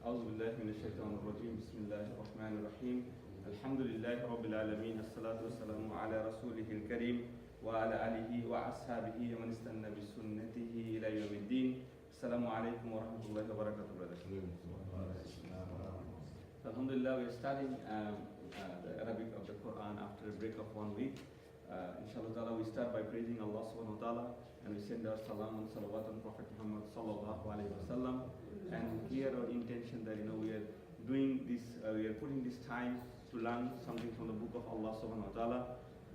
أعوذ بالله من الشيطان الرجيم بسم الله الرحمن الرحيم الحمد لله رب العالمين الصلاة والسلام على رسوله الكريم وعلى آله وأصحابه ومن استنى بسنته إلى يوم الدين. السلام عليكم ورحمة الله وبركاته, brothers. Alhamdulillah, we are studying the Arabic of the Quran after a break of 1 week. Inshallah ta'ala, we start by praising Allah subhanahu wa ta'ala, and we send our salam and salawat on Prophet Muhammad sallallahu alayhi wa sallam. And here our intention that we are doing this, we are putting this time to learn something from the book of Allah subhanahu wa ta'ala.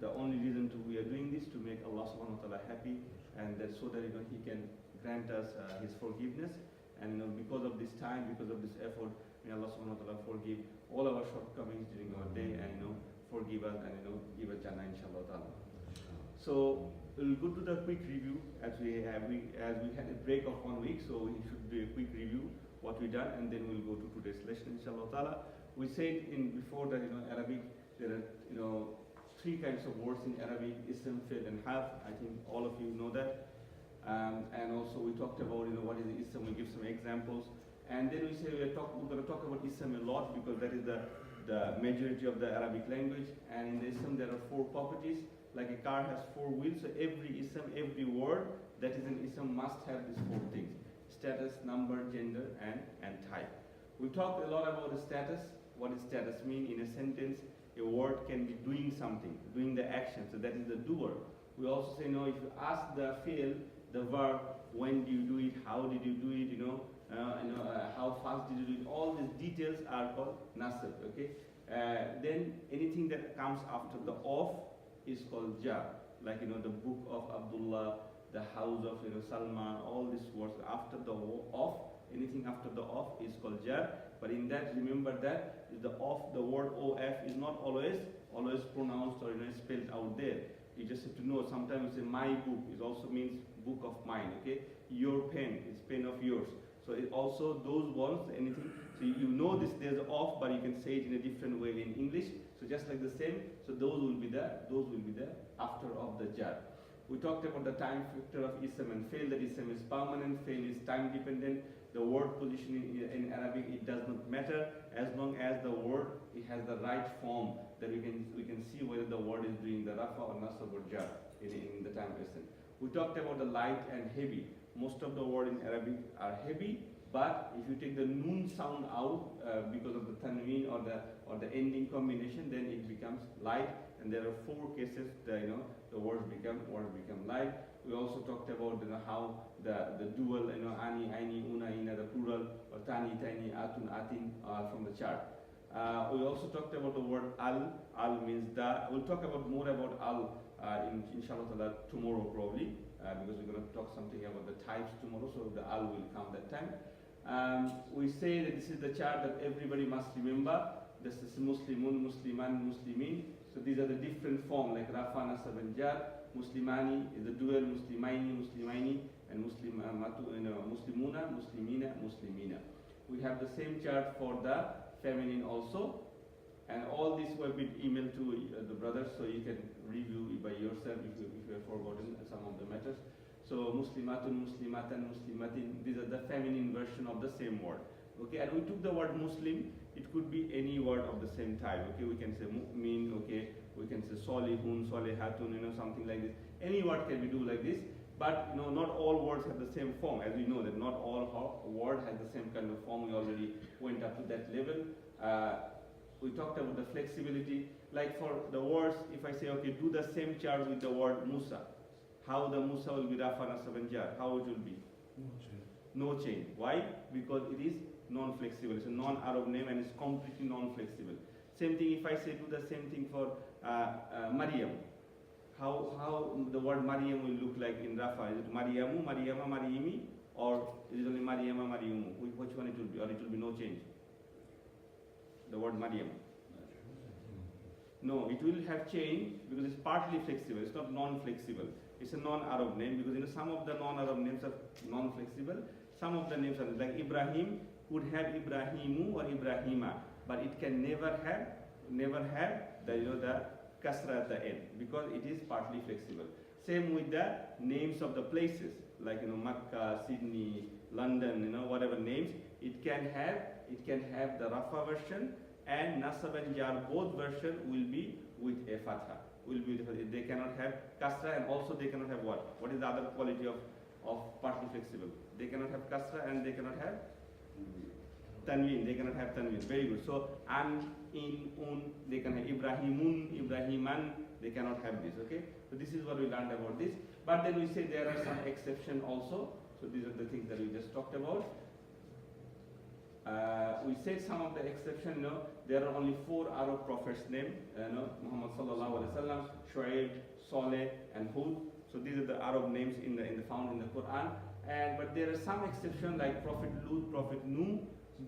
The only reason we are doing this to make Allah subhanahu wa ta'ala happy, and that so that He can grant us His forgiveness. And because of this time, because of this effort, may Allah subhanahu wa ta'ala forgive all our shortcomings during our day, and forgive us and give us Jannah inshallah ta'ala. So we'll go to the quick review as we had a break of 1 week, so we should do a quick review what we done, and then we'll go to today's lesson inshallah ta'ala. We said before that Arabic, there are three kinds of words in Arabic: ism, fi'l, and harf. I think all of you know that. And also we talked about what is the ism. We give some examples, and then we say we're going to talk about ism a lot because that is the majority of the Arabic language. And in the ism there are 4 properties. Like a car has 4 wheels, so every ism, every word that is an ism must have these 4 things: status, number, gender, and type. We talked a lot about the status. What does status mean? In a sentence, a word can be doing something, doing the action, so that is the doer. We also say, if you ask the fi'l, the verb, when do you do it, how did you do it, how fast did you do it, all these details are called nasab, okay? Then anything that comes after the of is called jar, like the book of Abdullah, the house of Salman, all these words after the of, anything after the of is called jar. But in that, remember that the of, the word of is not always pronounced or spelled out there. You just have to know. Sometimes you say my book, it also means book of mine, okay? Your pen is pen of yours. So it also those words, anything. So you know this, there's of, but you can say it in a different way in English. So just like the same, so those will be the after of the jar. We talked about the time factor of ism and fail. That ism is permanent, fail is time dependent. The word position in Arabic, it does not matter as long as the word it has the right form, that we can see whether the word is doing the rafa or nasab or jar in the time lesson. We talked about the light and heavy. Most of the words in Arabic are heavy, but if you take the noon sound out because of the tanween or the ending combination, then it becomes light. And there are 4 cases that the words become light. We also talked about how the dual ani, aini, una, ina, the plural, or tani, tani, atun, atin from the chart. We also talked about the word al. Al means da. We'll talk about more about al inshallah tomorrow probably, because we're going to talk something about the types tomorrow, so the al will come that time. We say that this is the chart that everybody must remember. This is Muslimun, Musliman, Muslimin. So these are the different forms like Rafa, Nasab, and Jar. Muslimani is the dual, Muslimaini, Muslimaini, and Muslimuna, Muslimina, Muslimina. We have the same chart for the feminine also. And all this will be emailed to the brothers, so you can review it by yourself if you have forgotten some of the matters. So Muslimatun, Muslimatan, Muslimatin, these are the feminine version of the same word. Okay, and we took the word Muslim. It could be any word of the same type. Okay, we can say mu'min. Okay, we can say solihun, solihatun, something like this. Any word can we do like this. But not all words have the same form. As we know that not all word has the same kind of form. We already went up to that level. We talked about the flexibility. Like for the words, if I say, okay, do the same chart with the word Musa, how the Musa will be Rafa, Nasab, and Jar? How it will be? No change. Why? Because it is non-flexible. It's a non-Arab name and it's completely non-flexible. Same thing if I say do the same thing for Maryam. How the word Maryam will look like in Rafa? Is it Maryamu, Maryama, Maryimi, or is it only Maryama, Maryumu? Which one it will be? Or it will be no change? The word Maryam. No, it will have change because it's partly flexible. It's not non-flexible. It's a non-Arab name because some of the non-Arab names are non-flexible. Some of the names are like Ibrahim could have Ibrahimu or Ibrahima, but it can never have the kasra at the end because it is partly flexible. Same with the names of the places like Makkah, Sydney, London, whatever names. it can have the Rafa version, and Nasab and Jar both version will be with a Fatha. They cannot have Kasra, and also they cannot have what? What is the other quality of partly flexible? They cannot have Kasra and they cannot have Tanween. They cannot have Tanween. Very good. So an, in, un, they can have Ibrahimun, Ibrahiman. They cannot have this. Okay. So this is what we learned about this. But then we say there are some exceptions also. So these are the things that we just talked about. We said some of the exceptions. There are only 4 Arab prophets named. Muhammad sallallahu alaihi wasallam, Shu'aib, Saleh, and Hud. So these are the Arab names found in the Quran. But there are some exceptions like Prophet Lut, Prophet Nuh.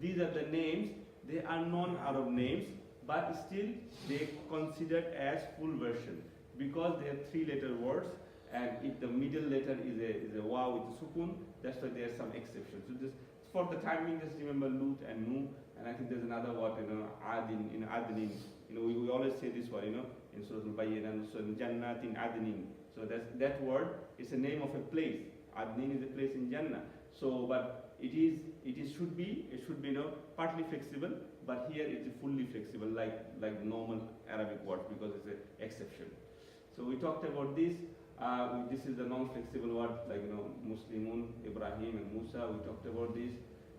These are the names. They are non-Arab names, but still they considered as full version because they are 3-letter words. And if the middle letter is a waw with a sukun, that's why there are some exceptions. So just for the timing, just remember Lut and Nuh. And I think there's another word, Adin, Adnin. We always say this word, in Surah Al-Bayyinah, and so in Jannatin Adnin. So that word is a name of a place. Adnin is a place in Jannah. So, but it should be partly flexible, but here it is fully flexible, like normal Arabic words, because it's an exception. So we talked about this. This is the non-flexible word, like Muslimun, Ibrahim, and Musa. We talked about this.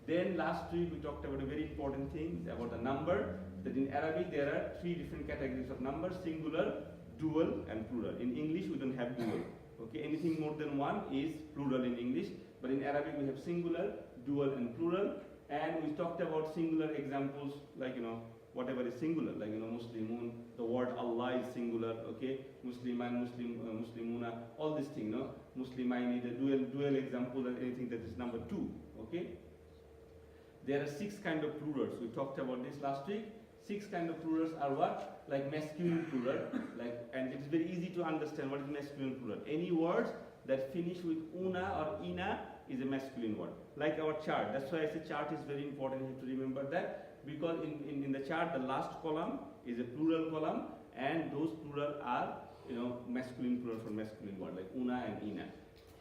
Then last week we talked about a very important thing about the number. That in Arabic there are 3 different categories of numbers: singular, dual, and plural. In English we don't have dual. Okay, anything more than 1 is plural in English, but in Arabic we have singular, dual, and plural. And we talked about singular examples, like whatever is singular, like Muslimun, the word Allah is singular. Okay, Musliman, Muslimuna, all these things. Muslimaini, the dual example, and anything that is number 2. Okay, there are 6 kind of plurals. We talked about this last week. 6 kind of plurals are what? Like masculine plural, and it's very easy to understand what is masculine plural. Any words that finish with una or ina is a masculine word. Like our chart. That's why I say chart is very important. You have to remember that, because in the chart the last column is a plural column, and those plural are masculine plural for masculine word, like una and ina.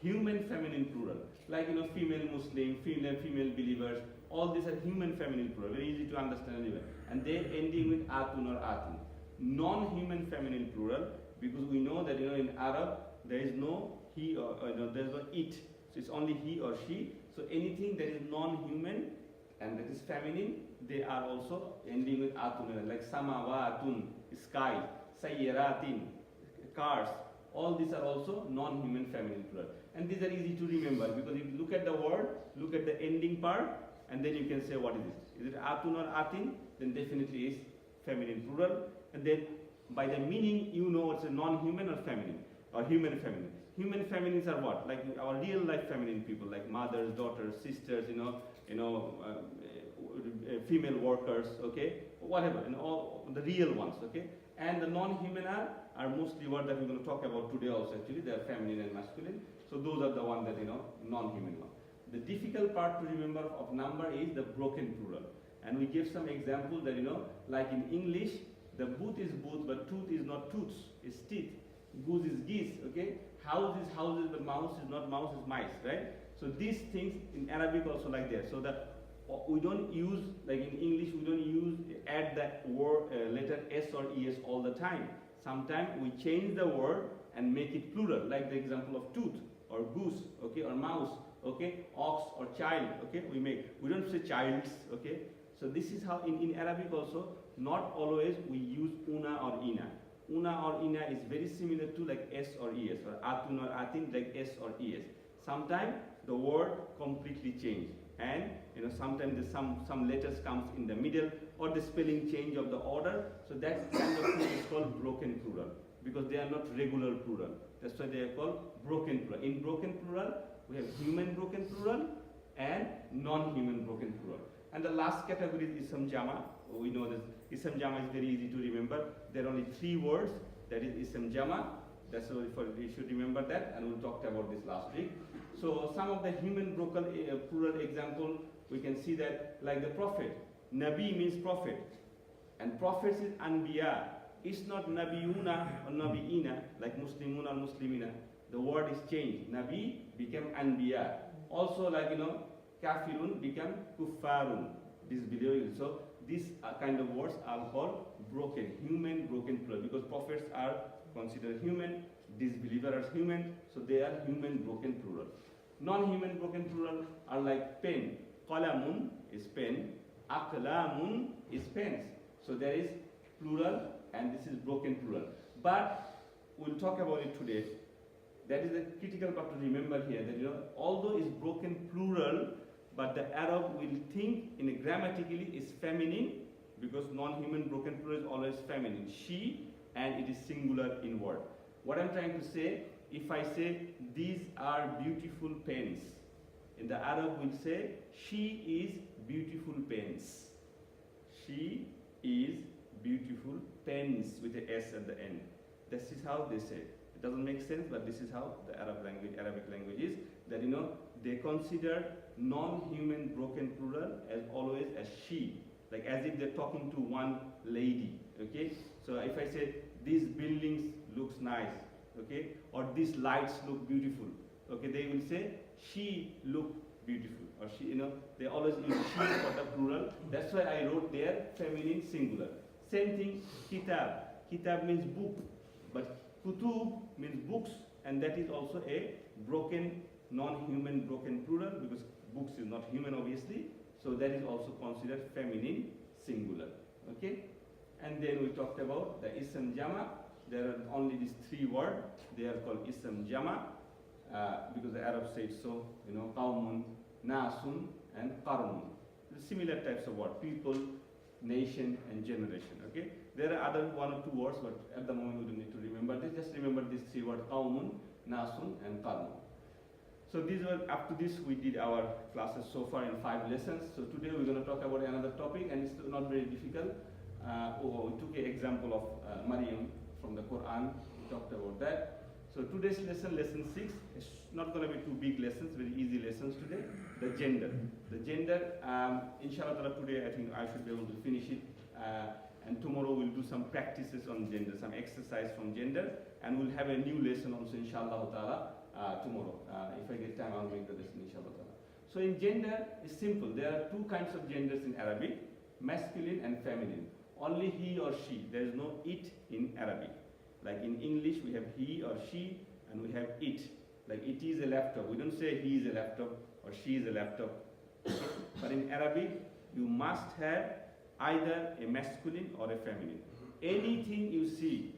Human feminine plural, like female Muslim, female believers. All these are human feminine plural, very easy to understand anyway. And they ending with atun or atin. Non-human feminine plural, because we know that in Arab there is no he or there is no it. So it's only he or she. So anything that is non-human and that is feminine, they are also ending with atun, like samawatun, sky, sayyaratin, cars. All these are also non-human feminine plural. And these are easy to remember, because if you look at the word, look at the ending part, and then you can say what is it. Is it atun or atin? Then definitely is feminine plural. And then by the meaning it's a non-human or feminine, or human feminine. Human feminines are what? Like our real life feminine people, like mothers, daughters, sisters, female workers, okay, whatever, all the real ones, okay. And the non-human are mostly what that we're going to talk about today also. Actually, they are feminine and masculine. So those are the ones that non-human one. The difficult part to remember of number is the broken plural. And we give some examples that like in English, the boot is boot, but tooth is not tooths, it's teeth. Goose is geese, okay? House is houses, but mouse is not mouse, is mice, right? So these things in Arabic also like that. So that we don't use, like in English, we don't add that word letter S or ES all the time. Sometimes we change the word and make it plural, like the example of tooth or goose, okay, or mouse, okay, ox or child, okay. We don't say childs, okay. So this is how in Arabic also, not always we use una or ina. Una or ina is very similar to like S or ES, or atun or atin, like S or ES. Sometimes the word completely change, and sometimes some letters comes in the middle, or the spelling change of the order. So that kind of thing is called broken plural, because they are not regular plural. That's why they are called broken plural. In broken plural, we have human broken plural and non-human broken plural. And the last category is ism jama. We know that ism jama is very easy to remember. There are only 3 words. That is ism jama. That's why you should remember that. And we talked about this last week. So some of the human broken plural example, we can see that, like the prophet. Nabi means prophet, and prophets is anbiya. It's not nabiyuna or nabiina, like muslimun or muslimina. The word is changed. Nabi became anbiya. Also, like Kafirun become kuffarun, disbelieving. So these kind of words are called broken, human broken plural, because prophets are considered human, disbelievers are human, so they are human broken plural. Non-human broken plural are like pen. Qalamun is pen, aqlamun is pens. So there is plural and this is broken plural. But we'll talk about it today. That is the critical part to remember here, that although it's broken plural, but the Arab will think in a grammatically is feminine, because non-human broken plural is always feminine. She, and it is singular in word. What I'm trying to say, if I say these are beautiful pens, in the Arab will say she is beautiful pens. She is beautiful pens with the S at the end. This is how they say. It doesn't make sense, but this is how the Arabic language is. That they consider non-human broken plural as always as she, like as if they're talking to one lady. Okay. So if I say these buildings looks nice, okay, or these lights look beautiful, okay, they will say she look beautiful, or she, they always use she for the plural. That's why I wrote there feminine singular. Same thing, kitab. Kitab means book, but kutub means books, and that is also a broken, non-human broken plural, because books is not human obviously, so that is also considered feminine singular. Okay, and then we talked about the ism jama. There are only these three words. They are called ism jama because the Arabs say so. Qawmun, nasun, and qarmun. Similar types of words: people, nation, and generation. Okay. There are other one or two words, but at the moment we don't need to remember this. Just remember these three words: qawmun, nasun, and qarmun. So these were, up to this we did our classes so far in 5 lessons. So today we're going to talk about another topic, and it's not very difficult. We took an example of Maryam from the Quran. We talked about that. So today's lesson, lesson 6, is not going to be 2 big lessons, very easy lessons today. The gender. The gender, inshallah today I think I should be able to finish it. And tomorrow we'll do some practices on gender, some exercise from gender, and we'll have a new lesson also inshallah ta'ala tomorrow. If I get time, I'll make the lesson inshallah ta'ala. So in gender, it's simple. There are 2 kinds of genders in Arabic, masculine and feminine. Only he or she. There is no it in Arabic. Like in English, we have he or she, and we have it. Like it is a laptop. We don't say he is a laptop or she is a laptop. But in Arabic, you must have either a masculine or a feminine. Anything you see,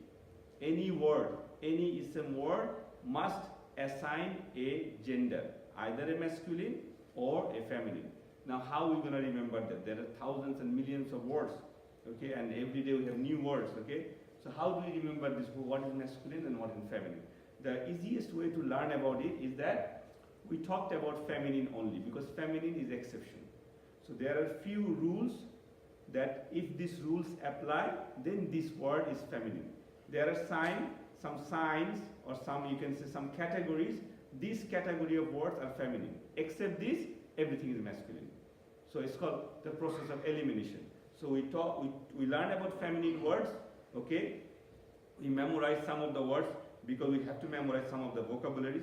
any word, any ism word must assign a gender, either a masculine or a feminine. Now how are we going to remember that? There are thousands and millions of words, okay, and every day we have new words, okay. So how do we remember this? What is masculine and what is feminine? The easiest way to learn about it is that we talked about feminine only, because feminine is exception. So there are few rules that if these rules apply, then this word is feminine. There are some signs, or some, you can say, some categories. This category of words are feminine. Except this, everything is masculine. So it's called the process of elimination. So we learn about feminine words, okay? We memorize some of the words because we have to memorize some of the vocabularies.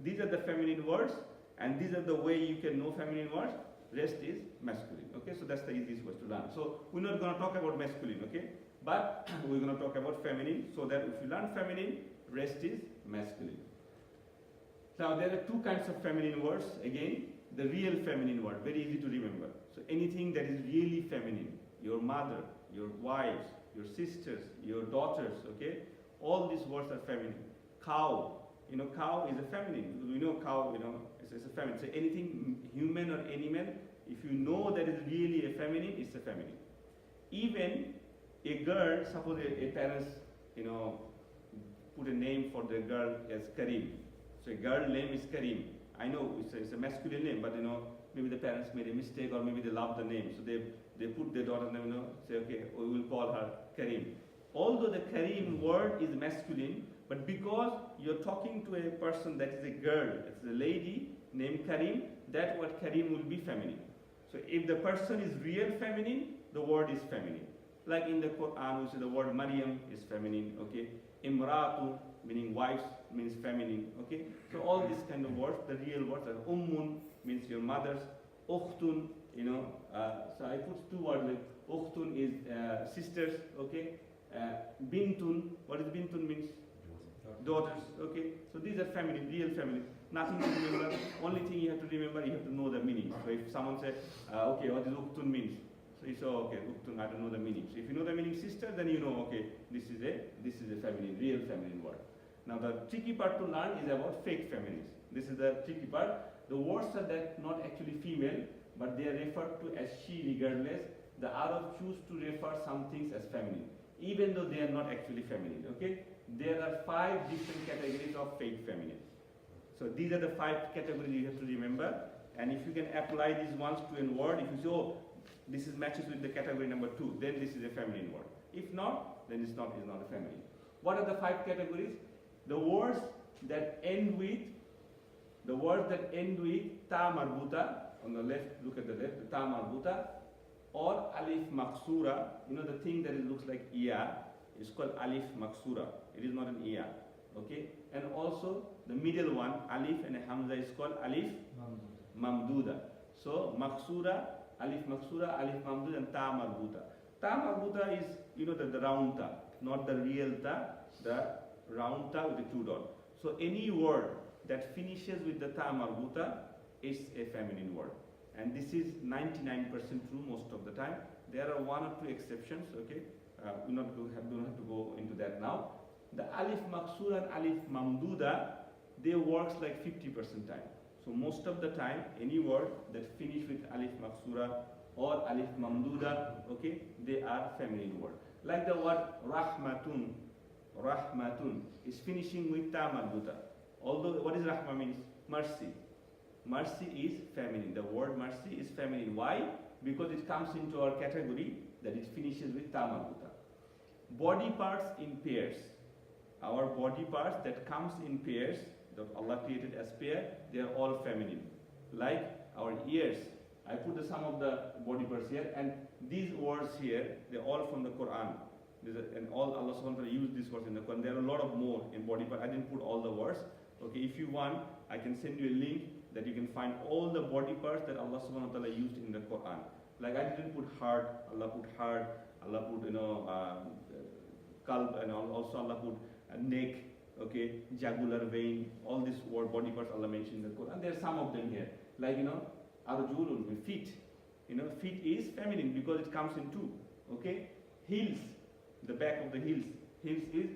These are the feminine words, and these are the way you can know feminine words. Rest is masculine, okay? So that's the easiest way to learn. So we're not going to talk about masculine, okay? But we're going to talk about feminine, so that if you learn feminine, rest is masculine. Now there are 2 kinds of feminine words. Again, the real feminine word, very easy to remember. So anything that is really feminine, your mother, your wives, your sisters, your daughters, okay? All these words are feminine. Cow, cow is a feminine. We know cow, it's a feminine. So anything human or animal, if you know that is really a feminine, it's a feminine. Even a girl, suppose a parents, put a name for the girl as Karim. So a girl name is Karim. I know it's a masculine name, but maybe the parents made a mistake, or maybe they love the name. So they put their daughter's name, say, okay, we will call her Karim. Although the Karim word is masculine, but because you're talking to a person that is a girl, it's a lady named Karim, that word Karim will be feminine. So if the person is real feminine, the word is feminine. Like in the Quran, we say the word Maryam is feminine, okay? Imratu, meaning wives, means feminine, okay? So all these kind of words, the real words are Ummun, means your mothers. ukhtun, so I put two words like ukhtun is sisters, okay? Bintun, what is bintun means? Daughters, okay? So these are family, real family. Nothing to remember. Only thing you have to remember, you have to know the meaning. So if someone says, okay, what is uktun means? So you say, okay, uktun, I don't know the meaning. So if you know the meaning sister, then you know, okay, this is a feminine, real feminine word. Now the tricky part to learn is about fake feminines. This is the tricky part. The words are that not actually female, but they are referred to as she regardless. The Arab choose to refer some things as feminine, even though they are not actually feminine, okay? There are 5 different categories of fake feminine. So these are the 5 categories you have to remember. And if you can apply these ones to a word, if you say, oh, this is matches with the category number 2, then this is a feminine word. If not, then it's not a feminine. What are the 5 categories? The words that end with ta marbuta, on the left, look at the left, the ta marbuta, or alif maksura, the thing that looks like iya is called alif maksura. It is not an iya, okay? And also the middle one, alif and hamza, is called alif mamduda. So maksura, alif mamduda, and ta marbuta. Ta marbuta is, the round ta, not the real ta, the round ta with the 2 dots. So any word that finishes with the ta marbuta is a feminine word. And this is 99% true most of the time. There are 1 or 2 exceptions, okay? We don't have to go into that now. The alif maksura and alif mamduda, they works like 50% time. So most of the time, any word that finish with alif maksura or alif mamduda, okay, they are feminine word. Like the word rahmatun is finishing with ta marbuta. Although what is rahma means? Mercy. Mercy is feminine. The word mercy is feminine. Why? Because it comes into our category that it finishes with ta marbuta. Body parts in pairs. Our body parts that comes in pairs, that Allah created as pair, they are all feminine. Like our ears. I put the sum of the body parts here, and these words here, they're all from the Quran. And all Allah subhanahu wa ta'ala used these words in the Quran. There are a lot of more in body parts. I didn't put all the words. Okay, if you want, I can send you a link that you can find all the body parts that Allah subhanahu wa ta'ala used in the Quran. Like I didn't put heart, Allah put heart, Allah put, qalb, and also Allah put neck, okay, jugular vein, all these body parts Allah mentioned in the Quran. There are some of them here. Like, arjulun, feet. Feet is feminine because it comes in 2, okay? Heels, the back of the heels. Heels is,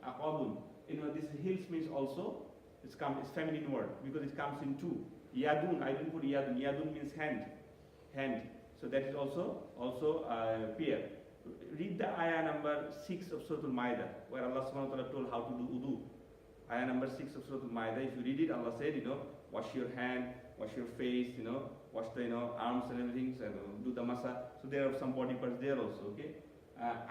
aqabun. This heels means also, it's feminine word because it comes in 2. Yadun, I didn't put yadun. Yadun means hand. So that is also pair. Read the ayah number 6 of Surah Al-Ma'idah, where Allah subhanahu wa ta'ala told how to do wudu. Ayah number 6 of Surah Al-Ma'idah, if you read it, Allah said, wash your hand, wash your face, wash the arms and everything, so, do the masa. So there are some body parts there also, okay?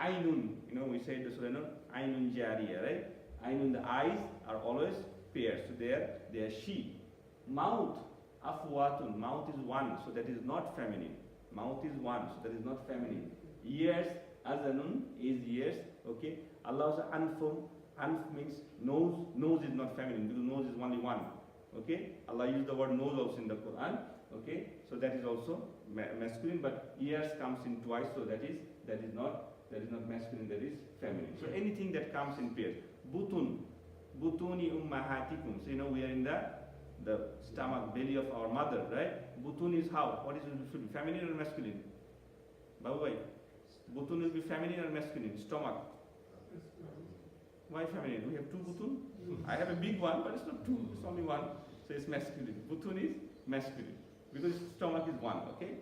Ainun, we said the surah, Ainun Jariya, right? Ainun, the eyes are always pairs, so they are she. Mouth, afwatun, mouth is 1, so that is not feminine. Mouth is 1, so that is not feminine. Ears, azanun is ears, okay? Allah says anfum, anf means nose. Nose is not feminine because nose is only 1, okay? Allah used the word nose also in the Quran, okay? So that is also masculine, but ears comes in twice, so that is not masculine, that is feminine. So anything that comes in pairs. Butuni ummahatikum. So we are in the stomach, belly of our mother, right? Butun is how? What is it? Feminine or masculine? Babu, butun will be feminine or masculine? Stomach. Why feminine? We have 2 butun. I have a big one, but it's not 2. It's only 1. So it's masculine. Butun is masculine because stomach is 1. Okay.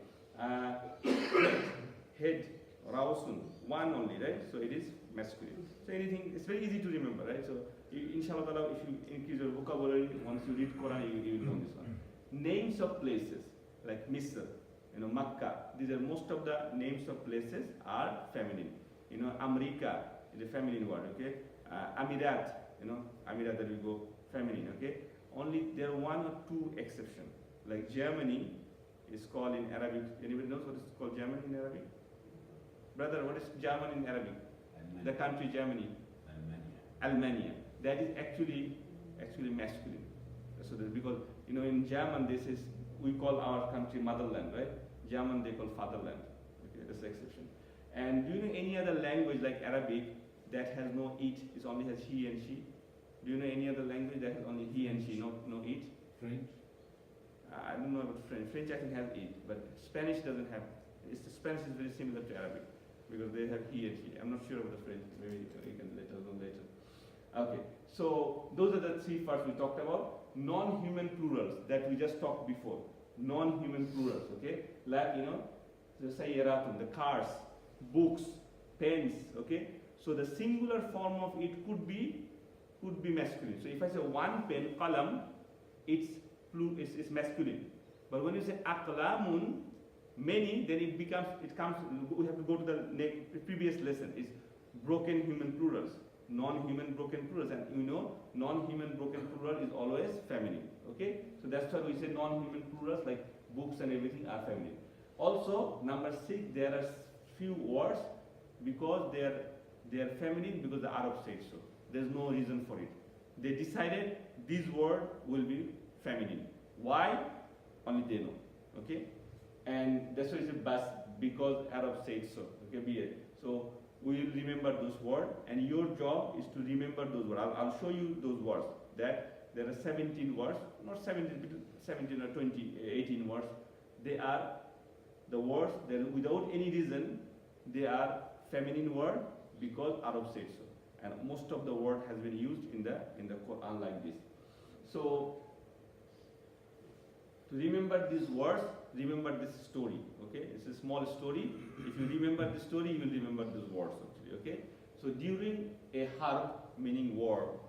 Head, rawsun, 1 only, right? So it is masculine. So anything, it's very easy to remember, right? So inshallah, if you increase your vocabulary, once you read Quran, you will know this one. Names of places like Misr, Makkah. These are most of the names of places are feminine. America is a feminine word, okay? Amirat, Amirat, that will go feminine, okay? Only there are 1 or 2 exceptions. Like Germany is called in Arabic. Anybody knows what is called Germany in Arabic? Brother, what is German in Arabic? Almania. The country Germany. Almania. That is actually masculine. So that because in German this is we call our country motherland, right? German they call fatherland. Okay, that's the exception. And do you know any other language like Arabic that has no it? It only has he and she. Do you know any other language that has only he and she, no it? French? I don't know about French. French I think has it, but Spanish doesn't have. Spanish is very similar to Arabic because they have he and she. I'm not sure about the French. Maybe you can let us know later. Okay, so those are the three parts we talked about. Non-human plurals that we just talked before. Non-human plurals, okay? Like, the sayyaratun, the cars, books, pens, okay? So the singular form of it could be masculine. So if I say one pen, qalam, it's masculine. But when you say aqlamun, many, then we have to go to the previous lesson. It's broken human plurals. Non-human broken plurals, and non-human broken plural is always feminine. Okay, so that's why we say non-human plurals like books and everything are feminine. Also, number 6, there are few words because they are feminine because the Arab said so. There's no reason for it. They decided this word will be feminine. Why? Only they know. Okay, and that's why it's a bas because Arab said so. Okay, be it. So we will remember those words, and your job is to remember those words. I'll show you those words. That there are 17 words, not 17 or 20, 18 words. They are the words that without any reason they are feminine word because Arab said so, and most of the word has been used in the Quran like this. So to remember these words, remember this story. Okay, it's a small story. If you remember the story, you will remember these words actually. Okay, so during a harb, meaning war.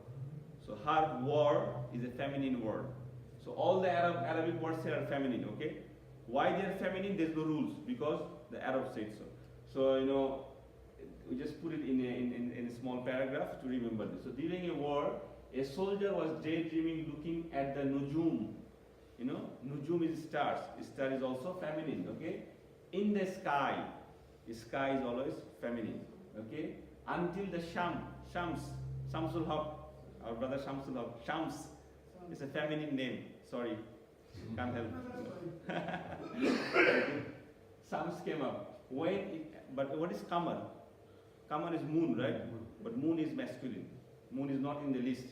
So harb, war, is a feminine word. So all the Arabic words here are feminine. Okay, why they are feminine? There's no rules because the Arab said so. So we just put it in a small paragraph to remember this. So during a war, a soldier was daydreaming, looking at the nujum. Nujum is stars. Star is also feminine, okay? In the sky. Sky is always feminine, okay? Until the Shamsul Haq, our brother Shamsul Haq, Shams is a feminine name. Sorry, can't help it. Shams came up. But what is Qamar? Qamar is moon, right? But moon is masculine. Moon is not in the list.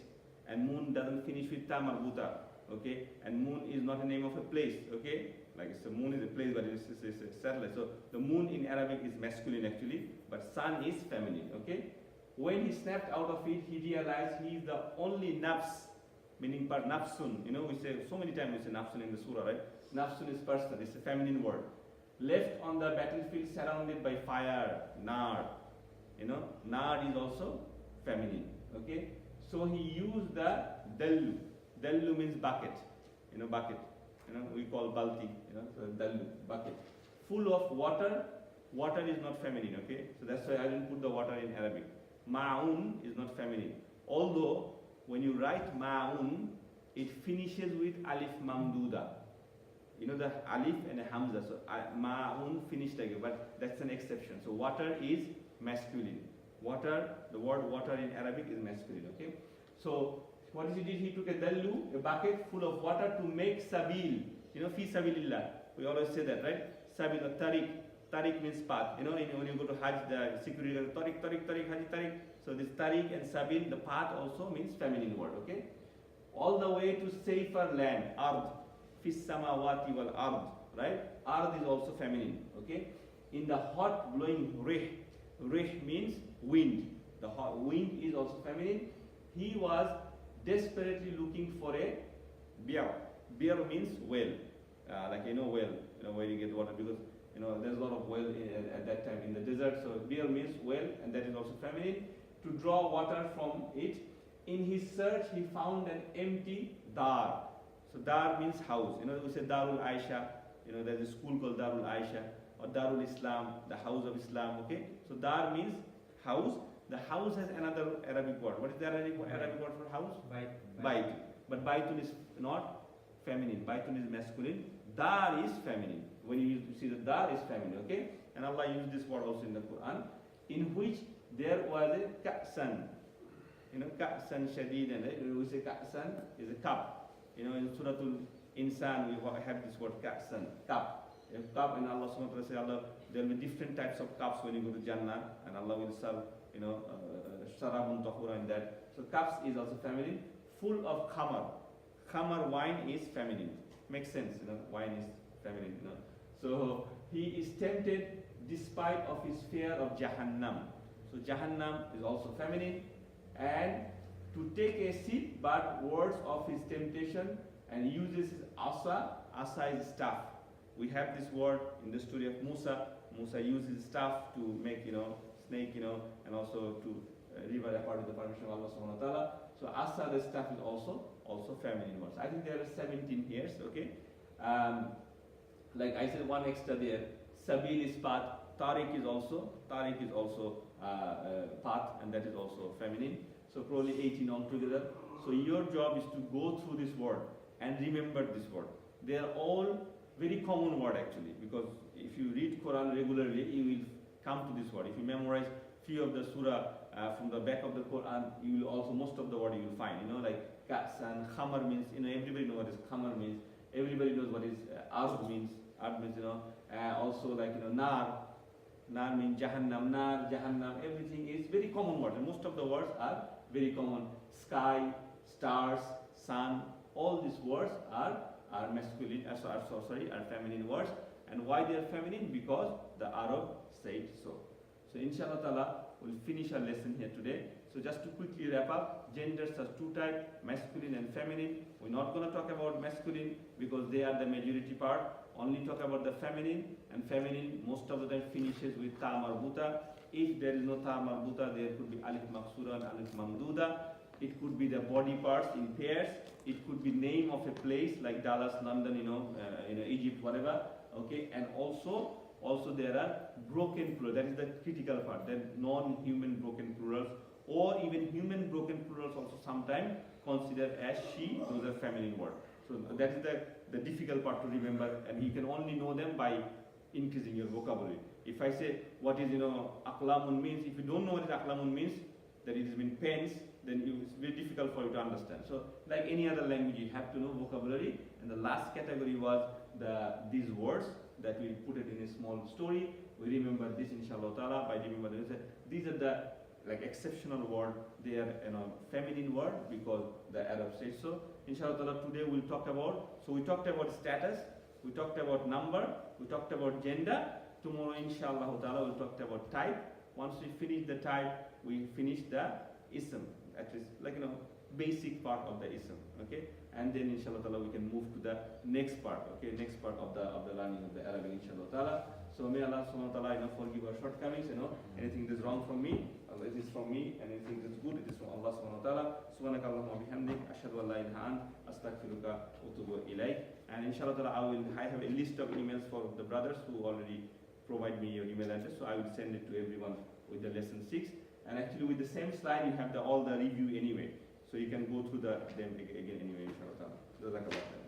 And moon doesn't finish with ta marbuta. Okay, and moon is not a name of a place. Okay, like moon is a place, but it's a satellite. So the moon in Arabic is masculine actually, but sun is feminine. Okay, when he snapped out of it, he realized he is the only nafs, meaning part nafsun. We say so many times we say nafsun in the surah, right? Nafsun is person. It's a feminine word. Left on the battlefield, surrounded by fire, nar. Nar is also feminine. Okay, so he used the dallu. Dallu means bucket, bucket. We call balti, so dallu, bucket. Full of water. Water is not feminine, okay? So that's why I didn't put the water in Arabic. Ma'un is not feminine. Although, when you write ma'un, it finishes with alif mamduda. The alif and a hamza. So ma'un finished again, but that's an exception. So water is masculine. Water, the word water in Arabic is masculine, okay? So what he did, he took a dallu, a bucket full of water to make sabil. Fi sabilillah. We always say that, right? Sabil or tariq. Tariq means path. When you go to Hajj, the security guard, tariq, Haji tariq. So this tariq and sabil, the path also means feminine word, okay? All the way to safer land, ard. Fi samawati wal ard, right? Ard is also feminine, okay? In the hot blowing rih. Rih means wind. The hot wind is also feminine. He was desperately looking for a beer. Beer means well, well, where you get water, because there's a lot of well at that time in the desert. So beer means well, and that is also feminine. To draw water from it. In his search, he found an empty dar. So dar means house. We say Darul Aisha. There's a school called Darul Aisha or Darul Islam, the house of Islam. Okay. So dar means house. The house has another Arabic word. What is the Arabic word for house? Bait. But baitun is not feminine. Baitun is masculine. Dar is feminine. When you see the dar is feminine, okay? And Allah used this word also in the Quran, in which there was a ka'san. Ka'san shadid, and we say ka'san is a cup. In Suratul insan, we have this word ka'san, cup. A cup, and Allah subhanahu wa ta'ala say, Allah, there will be different types of cups when you go to Jannah, and Allah will serve, sharabun tahura in that. So cups is also feminine, full of khamar. Khamar, wine, is feminine. Makes sense, wine is feminine, So he is tempted despite of his fear of Jahannam. So Jahannam is also feminine, and to take a seat, but words of his temptation, and uses his asa. Asa is staff. We have this word in the story of Musa. Musa uses staff to make, snake, and also to river apart with the permission of Allah subhanahu wa ta'ala. So asa, the staff, is also feminine words. I think there are 17 here, okay? Like I said, one extra there. Sabil is path. Tariq is also path, and that is also feminine. So probably 18 altogether. So your job is to go through this word and remember this word. They are all very common word actually, because if you read Quran regularly, you will come to this word. If you memorize few of the surah from the back of the Quran, you will also, most of the word you will find, like ka'san, khamar means, everybody knows what is khamar means. Everybody knows what is ard means. Ard means, also like, nar means Jahannam, Jahannam, everything is very common word. And most of the words are very common. Sky, stars, sun, all these words are masculine, are feminine words. And why they are feminine? Because the Arab said so. So inshallah ta'ala, we'll finish our lesson here today. So just to quickly wrap up, genders are two types, masculine and feminine. We're not going to talk about masculine because they are the majority part. Only talk about the feminine, and feminine most of the time finishes with ta marbuta. If there is no ta marbuta, there could be alif maksura and alif mamduda. It could be the body parts in pairs. It could be name of a place like Dallas, London, Egypt, whatever. Okay, and also there are broken plurals. That is the critical part. Then non-human broken plurals, or even human broken plurals also sometimes considered as she. Those are feminine words. So that is the difficult part to remember, and you can only know them by increasing your vocabulary. If I say what is aklamun means, if you don't know what is aklamun means, that it has been pens, then it's very difficult for you to understand. So like any other language, you have to know vocabulary. And the last category was these words that we put it in a small story. We remember this inshallah ta'ala by remembering this. These are the exceptional word. They are feminine word because the Arab says so. Inshallah ta'ala, today we'll talk about, so we talked about status, we talked about number, we talked about gender. Tomorrow inshallah ta'ala we'll talk about type. Once we finish the type, we finish the ism, at least basic part of the ism, okay? And then inshallah ta'ala we can move to the next part, okay? Next part of the learning of the Arabic inshallah ta'ala. So may Allah subhanahu wa ta'ala forgive our shortcomings, anything that's wrong from me, it is from me, and anything that's good, it is from Allah subhanahu wa ta'ala. Subhanakallahumma bihamdik, ashhadu an la ilaha ant, astaghfiruka wa atubu ilayk. And inshallah ta'ala I have a list of emails for the brothers who already provide me your email address, so I will send it to everyone with the lesson 6. And actually with the same slide you have all the review anyway, so you can go through them again anyway inshallah ta'ala. Jazakallah.